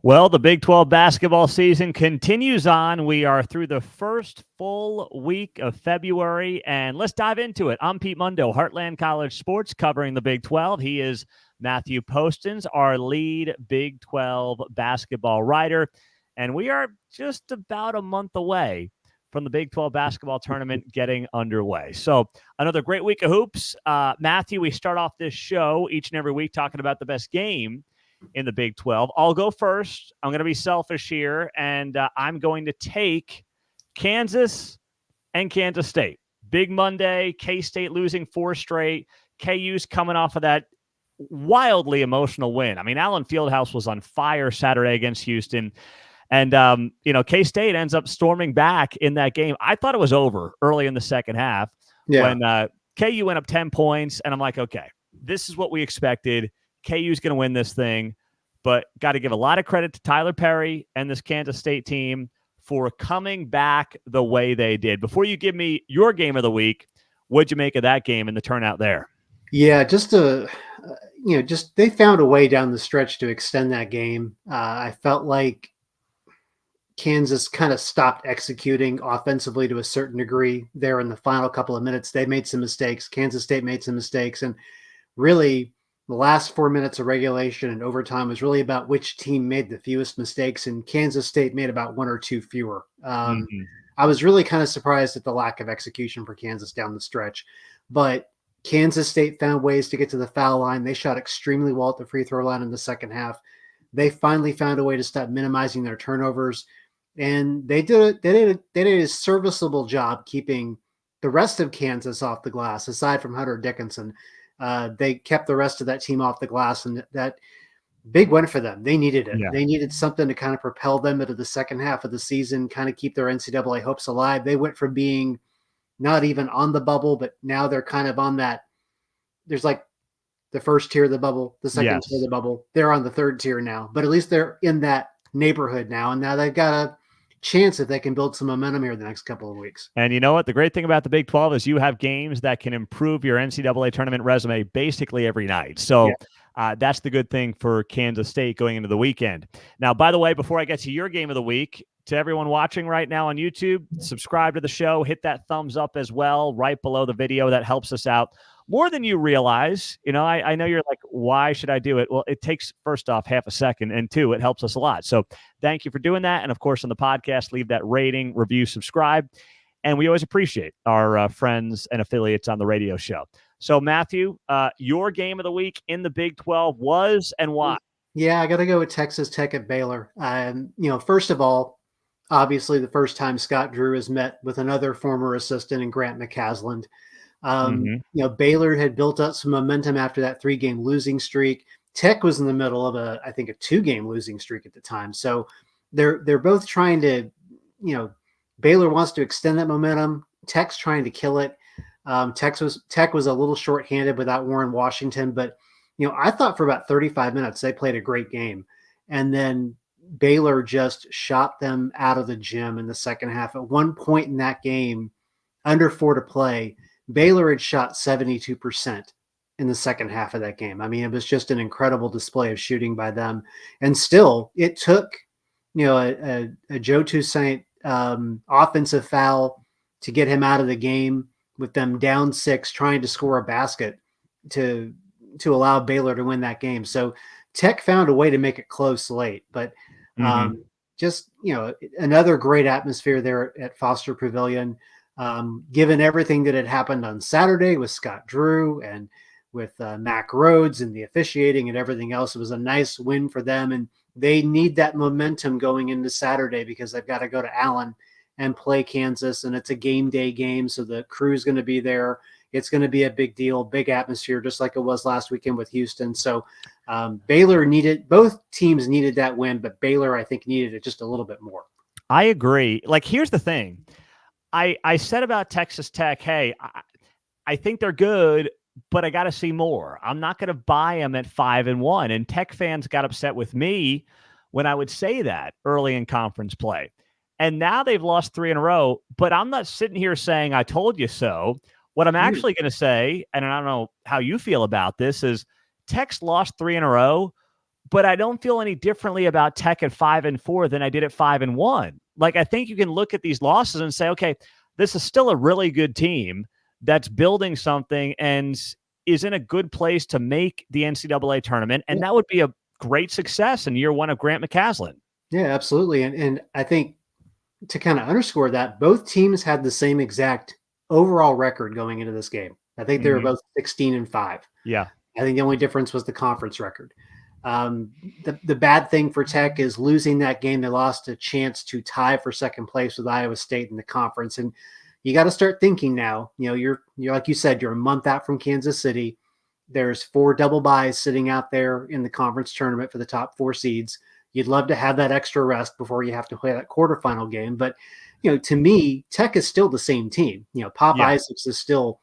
Well, the Big 12 basketball season continues on. We are through the first full week of February, and let's dive into it. I'm Pete Mundo, Heartland College Sports, covering the Big 12. He is Matthew Postins, our lead Big 12 basketball writer, and we are just about a month away from the Big 12 basketball tournament getting underway. So another great week of hoops. Matthew, we start off this show each and every week talking about the best game in the Big 12. I'll go first. I'm going to be selfish here, and I'm going to take Kansas and Kansas State. Big Monday, K-State losing 4 straight. KU's coming off of that wildly emotional win. I mean, Allen Fieldhouse was on fire Saturday against Houston. And, K-State ends up storming back in that game. I thought it was over early in the second half when KU went up 10 points. And I'm like, okay, this is what we expected. KU's going to win this thing, but got to give a lot of credit to Tyler Perry and this Kansas State team for coming back the way they did. Before you give me your game of the week, what'd you make of that game and the turnout there? Yeah, they found a way down the stretch to extend that game. I felt like Kansas kind of stopped executing offensively to a certain degree there in the final couple of minutes. They made some mistakes. Kansas State made some mistakes, and really, the last 4 minutes of regulation and overtime was really about which team made the fewest mistakes, and Kansas State made about 1 or 2 fewer. I was really kind of surprised at the lack of execution for Kansas down the stretch, but Kansas State found ways to get to the foul line. They shot extremely well at the free throw line in the second half. They finally found a way to stop minimizing their turnovers, and they did a serviceable job keeping the rest of Kansas off the glass, aside from Hunter Dickinson. They kept the rest of that team off the glass, and that big win for them. They needed it. Yeah. They needed something to kind of propel them into the second half of the season, kind of keep their NCAA hopes alive. They went from being not even on the bubble, but now they're kind of on that. There's like the first tier of the bubble, the second tier of the bubble. They're on the third tier now, but at least they're in that neighborhood now. And now they've got a chance if they can build some momentum here the next couple of weeks. And you know what? The great thing about the Big 12 is you have games that can improve your NCAA tournament resume basically every night. So that's the good thing for Kansas State going into the weekend. Now, by the way, before I get to your game of the week, to everyone watching right now on YouTube, subscribe to the show, hit that thumbs up as well right below the video. That helps us out more than you realize. I know you're like, why should I do it? Well, it takes, first off, half a second, and 2, it helps us a lot. So thank you for doing that. And of course, on the podcast, leave that rating, review, subscribe. And we always appreciate our friends and affiliates on the radio show. So Matthew, your game of the week in the Big 12 was and why? Yeah, I got to go with Texas Tech at Baylor. First of all, obviously the first time Scott Drew has met with another former assistant in Grant McCasland. Baylor had built up some momentum after that 3-game losing streak. Tech was in the middle of a 2-game losing streak at the time. So they're both trying to, Baylor wants to extend that momentum. Tech's trying to kill it. Tech was a little shorthanded without Warren Washington, but I thought for about 35 minutes they played a great game, and then Baylor just shot them out of the gym in the second half. At one point in that game, under 4 to play, Baylor had shot 72% in the second half of that game. I mean, it was just an incredible display of shooting by them. And still, it took, a Joe Toussaint offensive foul to get him out of the game with them down 6, trying to score a basket to allow Baylor to win that game. So Tech found a way to make it close late, but another great atmosphere there at Foster Pavilion. Given everything that had happened on Saturday with Scott Drew and with Mac Rhodes and the officiating and everything else, it was a nice win for them. And they need that momentum going into Saturday because they've got to go to Allen and play Kansas. And it's a game day game. So the crew's going to be there. It's going to be a big deal, big atmosphere, just like it was last weekend with Houston. So both teams needed that win, but Baylor, I think, needed it just a little bit more. I agree. Like, here's the thing. I said about Texas Tech, hey, I think they're good, but I got to see more. I'm not going to buy them at 5-1. And Tech fans got upset with me when I would say that early in conference play. And now they've lost 3 in a row, but I'm not sitting here saying I told you so. What I'm actually going to say, and I don't know how you feel about this, is Tech's lost 3 in a row, but I don't feel any differently about Tech at 5-4 than I did at 5-1. Like, I think you can look at these losses and say, okay, this is still a really good team that's building something and is in a good place to make the NCAA tournament. And that would be a great success in year one of Grant McCaslin. Yeah, absolutely. And I think to kind of underscore that, both teams had the same exact overall record going into this game. I think they were both 16-5. Yeah. I think the only difference was the conference record. The bad thing for Tech is losing that game. They lost a chance to tie for second place with Iowa State in the conference. And you got to start thinking now, you're like you said, you're a month out from Kansas City. There's 4 double byes sitting out there in the conference tournament for the top 4 seeds. You'd love to have that extra rest before you have to play that quarterfinal game. But, to me, Tech is still the same team. Pop Isaacs is still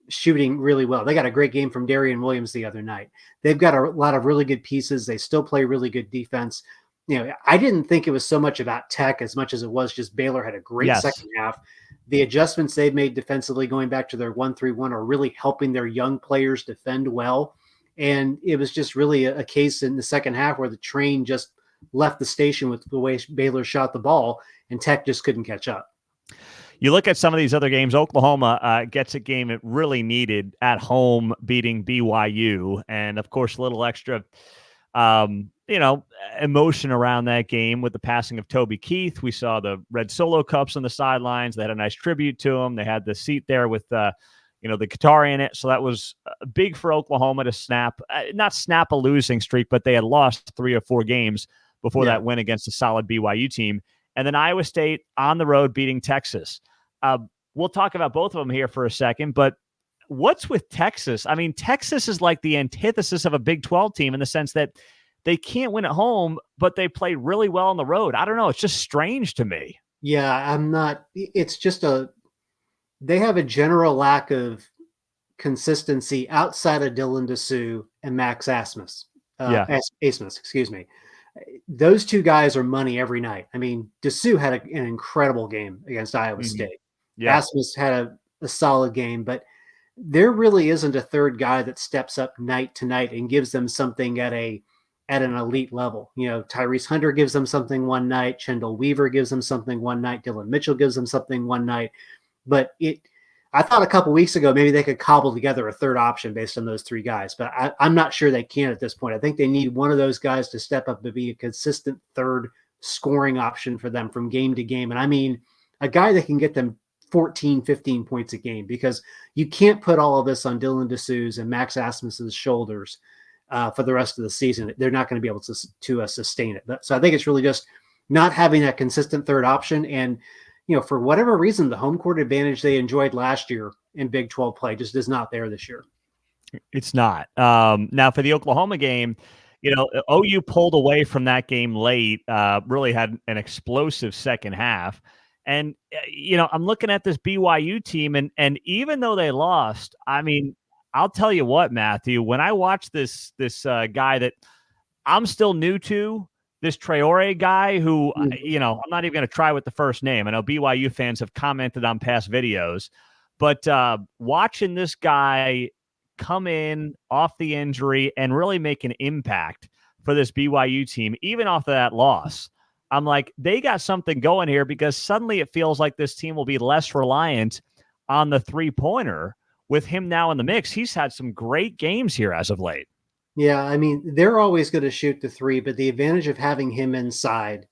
shooting really well. They got a great game from Darian Williams the other night. They've got a lot of really good pieces. They still play really good defense. I didn't think it was so much about Tech as much as it was just Baylor had a great second half. The adjustments they've made defensively going back to their 1-3-1 are really helping their young players defend well. And it was just really a case in the second half where the train just left the station with the way Baylor shot the ball, and Tech just couldn't catch up. You look at some of these other games. Oklahoma gets a game it really needed at home, beating BYU. And, of course, a little extra, emotion around that game with the passing of Toby Keith. We saw the red Solo cups on the sidelines. They had a nice tribute to him. They had the seat there with, the guitar in it. So that was big for Oklahoma to not snap a losing streak, but they had lost 3 or 4 games before that win against a solid BYU team. And then Iowa State on the road beating Texas. We'll talk about both of them here for a second, but what's with Texas? I mean, Texas is like the antithesis of a Big 12 team in the sense that they can't win at home, but they play really well on the road. I don't know. It's just strange to me. Yeah, it's just they have a general lack of consistency outside of Dylan Dessou and Max Asmus. Asmus, excuse me. Those 2 guys are money every night. I mean, Dessou had an incredible game against Iowa State. Yeah. Asmus had a solid game, but there really isn't a third guy that steps up night to night and gives them something at an elite level. Tyrese Hunter gives them something one night. Chendall Weaver gives them something one night. Dylan Mitchell gives them something one night. But I thought a couple weeks ago maybe they could cobble together a third option based on those 3 guys, but I'm not sure they can at this point. I think they need one of those guys to step up to be a consistent third scoring option for them from game to game. And I mean, a guy that can get them 14, 15 points a game, because you can't put all of this on Dylan Dessou's and Max Asmus's shoulders for the rest of the season. They're not going to be able to sustain it. So I think it's really just not having that consistent third option. And for whatever reason, the home court advantage they enjoyed last year in Big 12 play just is not there this year. It's not. Now, for the Oklahoma game, OU pulled away from that game late, really had an explosive second half. And, I'm looking at this BYU team, and even though they lost, I mean, I'll tell you what, Matthew, when I watch this guy that I'm still new to, this Traore guy who, I'm not even going to try with the first name. I know BYU fans have commented on past videos, but watching this guy come in off the injury and really make an impact for this BYU team, even off of that loss, I'm like, they got something going here, because suddenly it feels like this team will be less reliant on the 3-pointer with him now in the mix. He's had some great games here as of late. Yeah, I mean, they're always going to shoot the 3, but the advantage of having him inside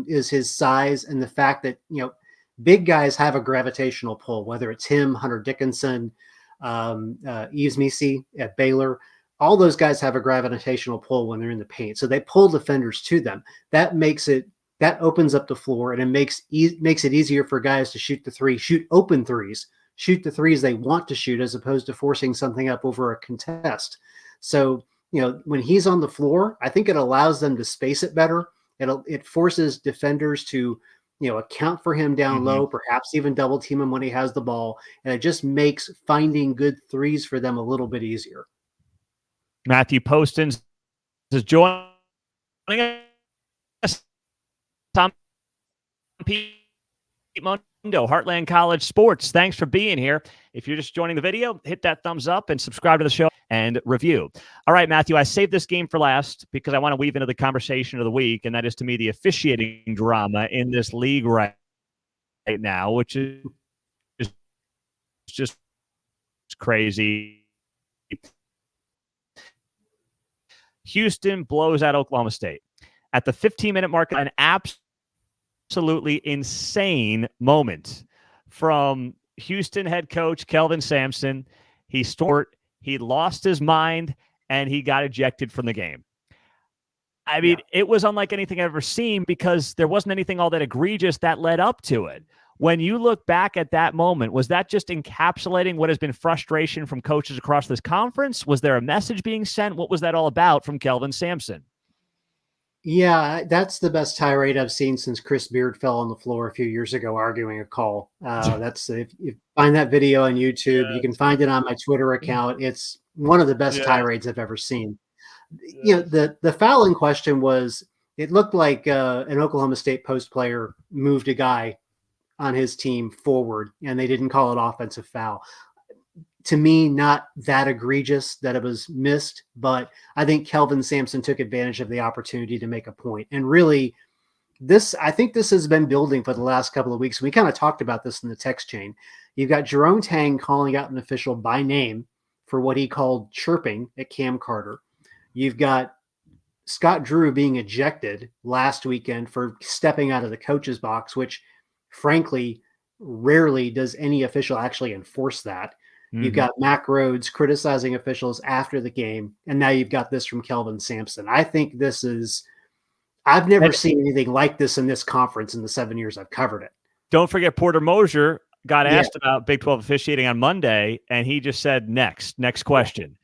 is his size and the fact that, big guys have a gravitational pull, whether it's him, Hunter Dickinson, Yves Missi at Baylor. All those guys have a gravitational pull when they're in the paint. So they pull defenders to them. That opens up the floor, and it makes it easier for guys to shoot the 3, shoot open threes, shoot the 3s they want to shoot, as opposed to forcing something up over a contest. So, when he's on the floor, I think it allows them to space it better. It forces defenders to, account for him down low, perhaps even double team him when he has the ball. And it just makes finding good 3s for them a little bit easier. Matthew Postins is joining us. Mundo, Heartland College Sports. Thanks for being here. If you're just joining the video, hit that thumbs up and subscribe to the show and review. All right, Matthew, I saved this game for last because I want to weave into the conversation of the week, and that is, to me, the officiating drama in this league right now, which is just crazy. Houston blows out Oklahoma State. At the 15-minute mark, an absolutely insane moment from Houston head coach Kelvin Sampson. He lost his mind, and he got ejected from the game. I mean, It was unlike anything I've ever seen because there wasn't anything all that egregious that led up to it. When you look back at that moment, was that just encapsulating what has been frustration from coaches across this conference? Was there a message being sent? What was that all about from Kelvin Sampson? Yeah, that's the best tirade I've seen since Chris Beard fell on the floor a few years ago arguing a call. If you find that video on YouTube, you can find it on my Twitter account. It's one of the best tirades I've ever seen. You know, the foul in question was, it looked like an Oklahoma State post player moved a guy on his team forward, and they didn't call it offensive foul. To me, not that egregious that it was missed, but I think Kelvin Sampson took advantage of the opportunity to make a point. And really, I think this has been building for the last couple of weeks. We kind of talked about this in the text chain. You've got Jerome Tang calling out an official by name for what he called chirping at Cam Carter. You've got Scott Drew being ejected last weekend for stepping out of the coach's box, which frankly, rarely does any official actually enforce that. Mm-hmm. You've got Mack Rhodes criticizing officials after the game, and now you've got this from Kelvin Sampson. I think I've never seen anything like this in this conference in the 7 years I've covered it. Don't forget Porter Mosier got asked about Big 12 officiating on Monday, and he just said, next question.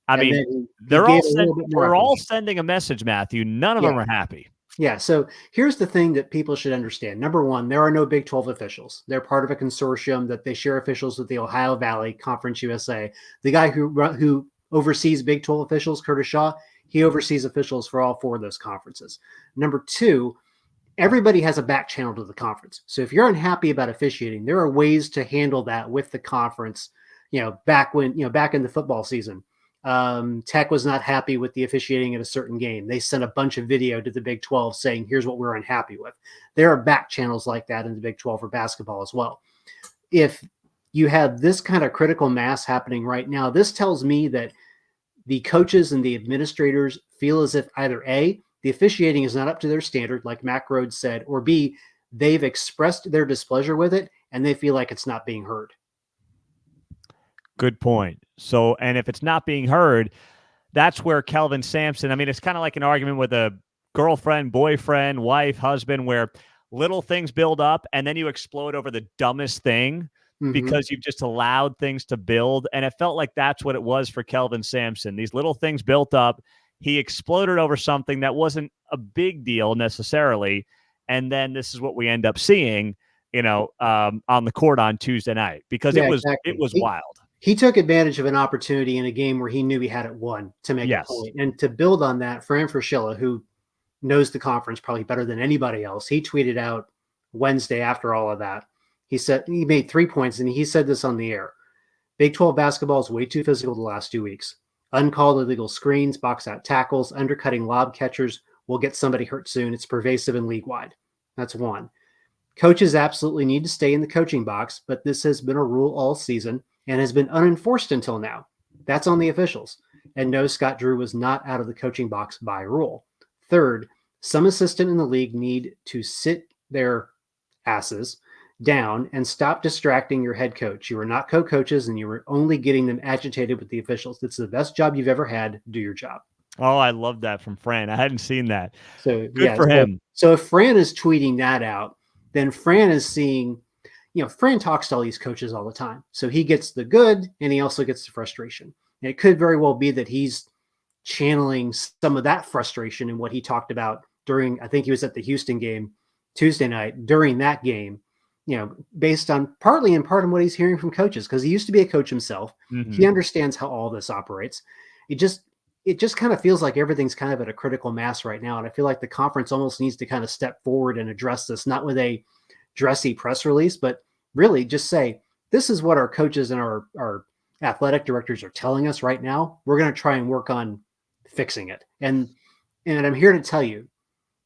I mean, they're all sending a message, Matthew. None of them are happy. Yeah, so here's the thing that people should understand. Number one, there are no Big 12 officials. They're part of a consortium that they share officials with the Ohio Valley Conference USA. The guy who oversees Big 12 officials, Curtis Shaw, he oversees officials for all four of those conferences. Number two, everybody has a back channel to the conference. So if you're unhappy about officiating, there are ways to handle that with the conference. Back in the football season, Tech was not happy with the officiating at a certain game. They sent a bunch of video to the Big 12 saying, here's what we're unhappy with. There are back channels like that in the Big 12 for basketball as well. If you have this kind of critical mass happening right now, this tells me that the coaches and the administrators feel as if either A, the officiating is not up to their standard, like Mack Rhodes said, or B, they've expressed their displeasure with it and they feel like it's not being heard. Good point. So, and if it's not being heard, that's where Kelvin Sampson, I mean, it's kind of like an argument with a girlfriend, boyfriend, wife, husband, where little things build up and then you explode over the dumbest thing because you've just allowed things to build. And it felt like that's what it was for Kelvin Sampson. These little things built up. He exploded over something that wasn't a big deal necessarily. And then this is what we end up seeing, on the court on Tuesday night, because it was wild. He took advantage of an opportunity in a game where he knew he had it won to make a point. And to build on that, Fran Fraschilla, who knows the conference probably better than anybody else, he tweeted out Wednesday after all of that. He said he made 3 points, and he said this on the air. Big 12 basketball is way too physical the last 2 weeks. Uncalled illegal screens, box out tackles, undercutting lob catchers will get somebody hurt soon. It's pervasive and league-wide. That's one. Coaches absolutely need to stay in the coaching box, but this has been a rule all season and has been unenforced until now. That's on the officials. And no, Scott Drew was not out of the coaching box by rule. Third, some assistant in the league need to sit their asses down and stop distracting your head coach. You are not co-coaches, and you are only getting them agitated with the officials. It's the best job you've ever had. Do your job. Oh, I love that from Fran. I hadn't seen that. So good for him. So if Fran is tweeting that out, then Fran is seeing, Fran talks to all these coaches all the time. So he gets the good and he also gets the frustration. And it could very well be that he's channeling some of that frustration in what he talked about during, I think he was at the Houston game Tuesday night, during that game, based on partly in part on what he's hearing from coaches, because he used to be a coach himself. Mm-hmm. He understands how all this operates. It just kind of feels like everything's kind of at a critical mass right now. And I feel like the conference almost needs to kind of step forward and address this, not with a dressy press release, but really just say, this is what our coaches and our athletic directors are telling us right now. We're going to try and work on fixing it. And I'm here to tell you,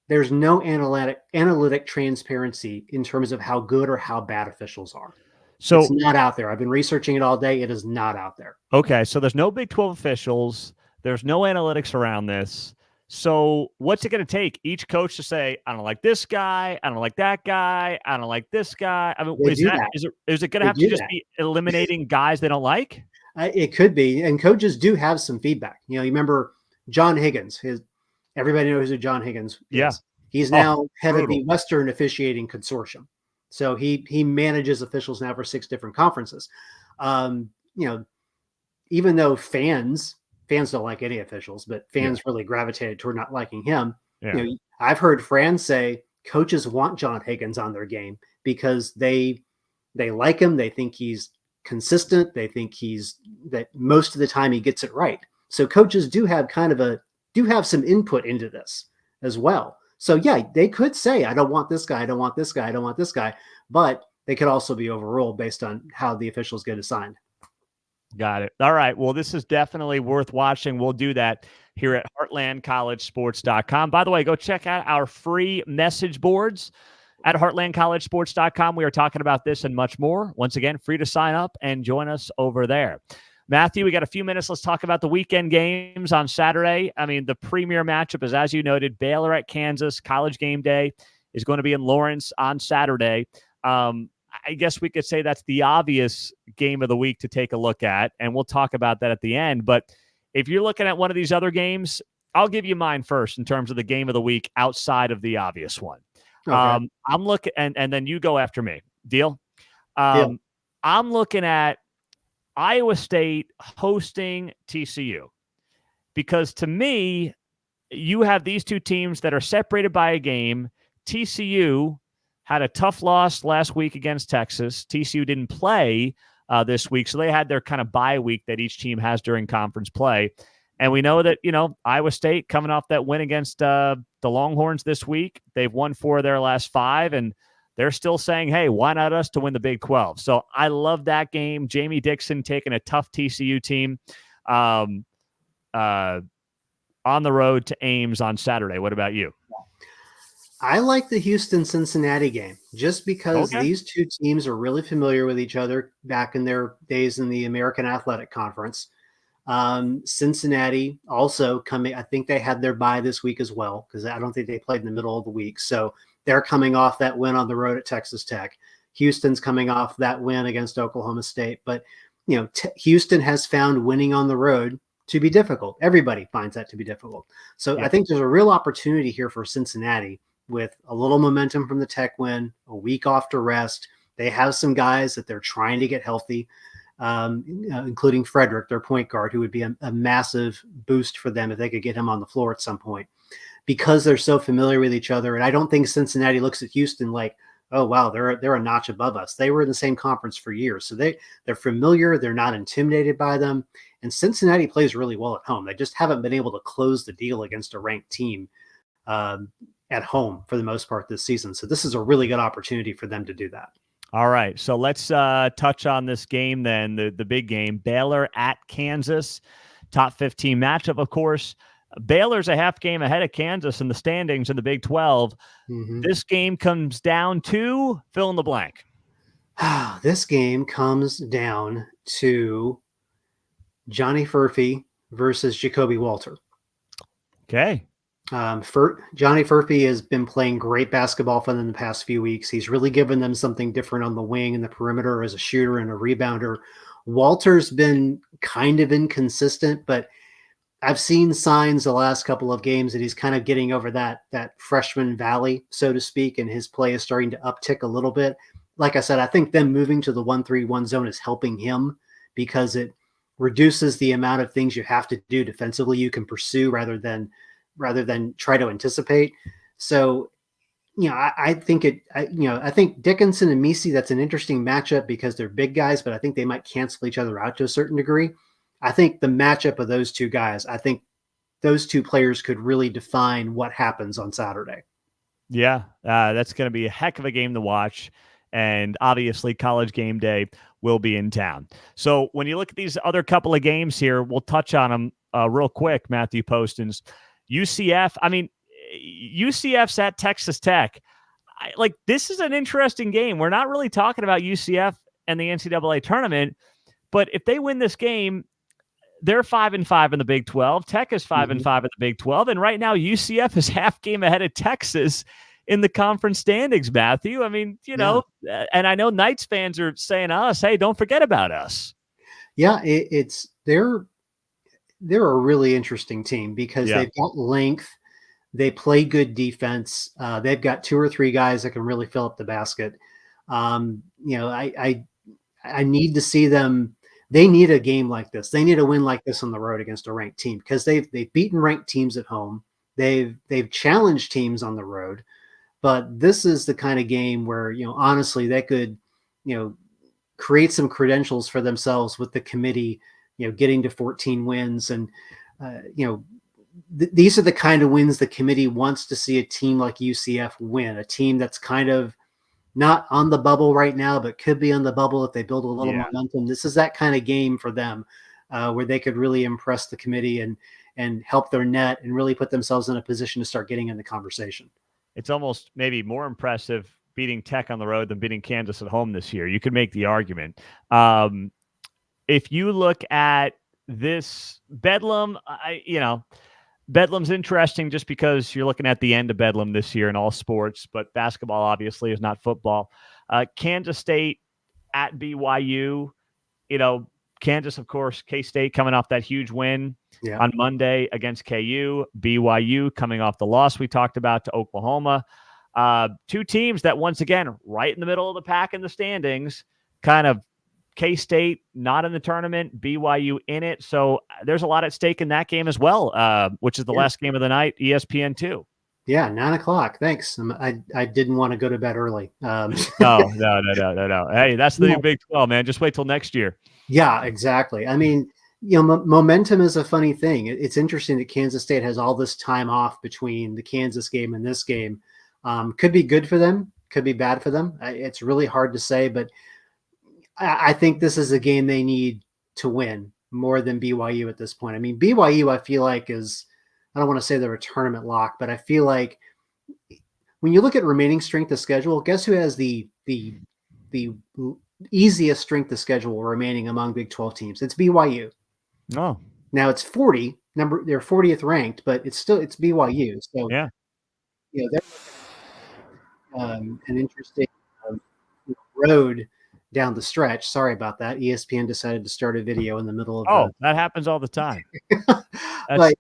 there's no analytic transparency in terms of how good or how bad officials are. So it's not out there. I've been researching it all day. It is not out there. Okay, so there's no Big 12 officials. There's no analytics around this. So what's it going to take? Each coach to say, I don't like this guy. I don't like that guy. I don't like this guy. I mean, They is do that, that. is it going to They have to do just that. be eliminating guys they don't like? It could be. And coaches do have some feedback. You remember John Higgins, everybody knows who John Higgins Yeah. is. He's now head brutal. of the Western Officiating Consortium. So he manages officials now for 6 different conferences. Even though fans don't like any officials, but fans really gravitated toward not liking him. Yeah. I've heard Fran say coaches want John Higgins on their game because they like him. They think he's consistent. They think that most of the time he gets it right. So coaches do have some input into this as well. So yeah, they could say, I don't want this guy. I don't want this guy. I don't want this guy. But they could also be overruled based on how the officials get assigned. Got it. All right. Well, this is definitely worth watching. We'll do that here at heartlandcollegesports.com. By the way, go check out our free message boards at heartlandcollegesports.com. We are talking about this and much more. Once again, free to sign up and join us over there. Matthew, we got a few minutes. Let's talk about the weekend games on Saturday. I mean, the premier matchup is, as you noted, Baylor at Kansas. College game day is going to be in Lawrence on Saturday. I guess we could say that's the obvious game of the week to take a look at, and we'll talk about that at the end. But if you're looking at one of these other games, I'll give you mine first in terms of the game of the week outside of the obvious one. Okay. I'm looking, and then you go after me. Deal? I'm looking at Iowa State hosting TCU, because to me, you have these two teams that are separated by a game. TCU had a tough loss last week against Texas. TCU didn't play this week, so they had their kind of bye week that each team has during conference play. And we know that, Iowa State coming off that win against the Longhorns this week, they've won 4 of their last 5, and they're still saying, hey, why not us to win the Big 12? So I love that game. Jamie Dixon taking a tough TCU team on the road to Ames on Saturday. What about you? I like the Houston-Cincinnati game just because these two teams are really familiar with each other back in their days in the American Athletic Conference. Cincinnati also I think they had their bye this week as well, because I don't think they played in the middle of the week. So they're coming off that win on the road at Texas Tech. Houston's coming off that win against Oklahoma State. But, Houston has found winning on the road to be difficult. Everybody finds that to be difficult. So I think there's a real opportunity here for Cincinnati with a little momentum from the Tech win, a week off to rest. They have some guys that they're trying to get healthy, including Frederick, their point guard, who would be a massive boost for them if they could get him on the floor at some point, because they're so familiar with each other. And I don't think Cincinnati looks at Houston like, oh, wow, they're a notch above us. They were in the same conference for years. So they're familiar. They're not intimidated by them. And Cincinnati plays really well at home. They just haven't been able to close the deal against a ranked team at home for the most part this season. So this is a really good opportunity for them to do that. All right. So let's touch on this game then, the big game, Baylor at Kansas, top 15 matchup, of course. Baylor's a half game ahead of Kansas in the standings in the Big 12. Mm-hmm. This game comes down to fill in the blank. This game comes down to Johnny Furphy versus Jacoby Walter. Okay. Johnny Furphy has been playing great basketball for them the past few weeks. He's really given them something different on the wing and the perimeter as a shooter and a rebounder. Walter's been kind of inconsistent, but I've seen signs the last couple of games that he's kind of getting over that freshman valley, so to speak, and his play is starting to uptick a little bit. Like I said, I think them moving to the 1-3-1 zone is helping him because it reduces the amount of things you have to do defensively. You can pursue rather than try to anticipate. So, I think Dickinson and Misi, that's an interesting matchup because they're big guys, but I think they might cancel each other out to a certain degree. I think the matchup of those two guys, I think those two players could really define what happens on Saturday. Yeah, that's going to be a heck of a game to watch. And obviously, College Game Day will be in town. So when you look at these other couple of games here, we'll touch on them real quick, Matthew Postins. UCF, I mean, UCF's at Texas Tech. This is an interesting game. We're not really talking about UCF and the NCAA tournament, but if they win this game, they're 5-5 in the Big 12. Tech is 5-5 in the Big 12, and right now UCF is half game ahead of Texas in the conference standings. Matthew, I mean, and I know Knights fans are saying to us, "Hey, don't forget about us." Yeah, they're a really interesting team because they've got length. They play good defense. They've got 2 or 3 guys that can really fill up the basket. I need to see them. They need a game like this. They need a win like this on the road against a ranked team because they've beaten ranked teams at home. They've challenged teams on the road, but this is the kind of game where, honestly, they could, create some credentials for themselves with the committee, getting to 14 wins. And, these are the kind of wins the committee wants to see a team like UCF win, a team that's kind of not on the bubble right now, but could be on the bubble if they build a little momentum. This is that kind of game for them where they could really impress the committee and help their net and really put themselves in a position to start getting in the conversation. It's almost maybe more impressive beating Tech on the road than beating Kansas at home this year. You could make the argument. If you look at this Bedlam, Bedlam's interesting just because you're looking at the end of Bedlam this year in all sports, but basketball obviously is not football. Kansas State at BYU, Kansas, of course, K-State coming off that huge win on Monday against KU. BYU coming off the loss we talked about to Oklahoma. 2 teams that, once again, right in the middle of the pack in the standings, kind of K-State not in the tournament, BYU in it. So there's a lot at stake in that game as well, which is the last game of the night, ESPN2. Yeah, 9:00. Thanks. I didn't want to go to bed early. No. Hey, that's the new Big 12, man. Just wait till next year. Yeah, exactly. I mean, momentum is a funny thing. It's interesting that Kansas State has all this time off between the Kansas game and this game. Could be good for them, could be bad for them. It's really hard to say, but I think this is a game they need to win more than BYU at this point. I mean, BYU, I feel like I don't want to say they're a tournament lock, but I feel like when you look at remaining strength of schedule, guess who has the easiest strength of schedule remaining among Big 12 teams? It's BYU. Oh. Now it's 40. They're 40th ranked, but it's BYU. So they're an interesting road down the stretch. Sorry about that. ESPN decided to start a video in the middle of that happens all the time. But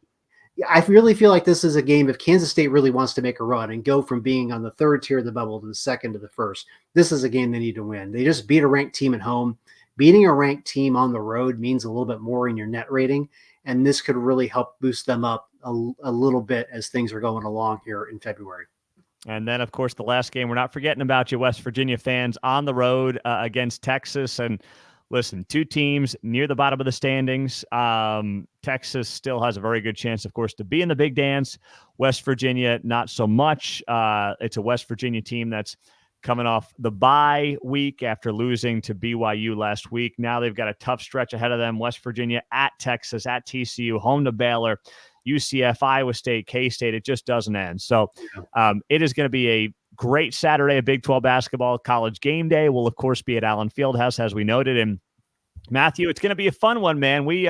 I really feel like this is a game, if Kansas State really wants to make a run and go from being on the 3rd tier of the bubble to the 2nd to the 1st, this is a game they need to win. They just beat a ranked team at home. Beating a ranked team on the road means a little bit more in your net rating, and this could really help boost them up a little bit as things are going along here in February. And then, of course, the last game, we're not forgetting about you, West Virginia fans, on the road against Texas. And listen, 2 teams near the bottom of the standings. Texas still has a very good chance, of course, to be in the big dance. West Virginia, not so much. It's a West Virginia team that's coming off the bye week after losing to BYU last week. Now they've got a tough stretch ahead of them. West Virginia at Texas, at TCU, home to Baylor, UCF, Iowa State, K-State. It just doesn't end. So it is going to be a great Saturday of Big 12 basketball. College Game Day will, of course, be at Allen Fieldhouse, as we noted. And Matthew, it's going to be a fun one, man. We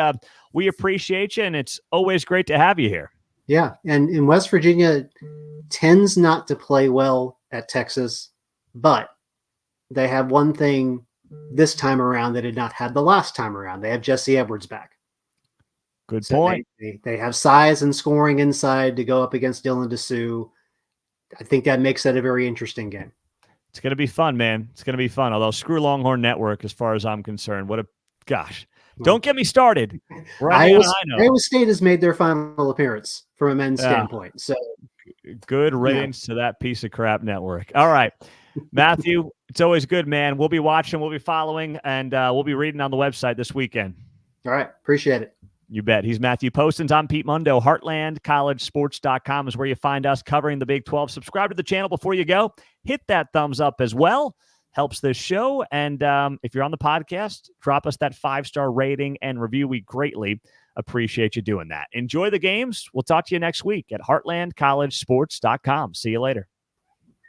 appreciate you, and it's always great to have you here. Yeah, and West Virginia tends not to play well at Texas, but they have one thing this time around they did not have the last time around. They have Jesse Edwards back. Good point. They have size and scoring inside to go up against Dylan DeSue. I think that makes that a very interesting game. It's going to be fun, man. It's going to be fun. Although screw Longhorn Network, as far as I'm concerned. Gosh. Don't get me started. Iowa State has made their final appearance from a men's standpoint. So good riddance to that piece of crap network. All right. Matthew, it's always good, man. We'll be watching, we'll be following, and we'll be reading on the website this weekend. All right. Appreciate it. You bet. He's Matthew Postins. I'm Pete Mundo. HeartlandCollegeSports.com is where you find us covering the Big 12. Subscribe to the channel before you go. Hit that thumbs up as well. Helps this show. And if you're on the podcast, drop us that 5-star rating and review. We greatly appreciate you doing that. Enjoy the games. We'll talk to you next week at HeartlandCollegeSports.com. See you later.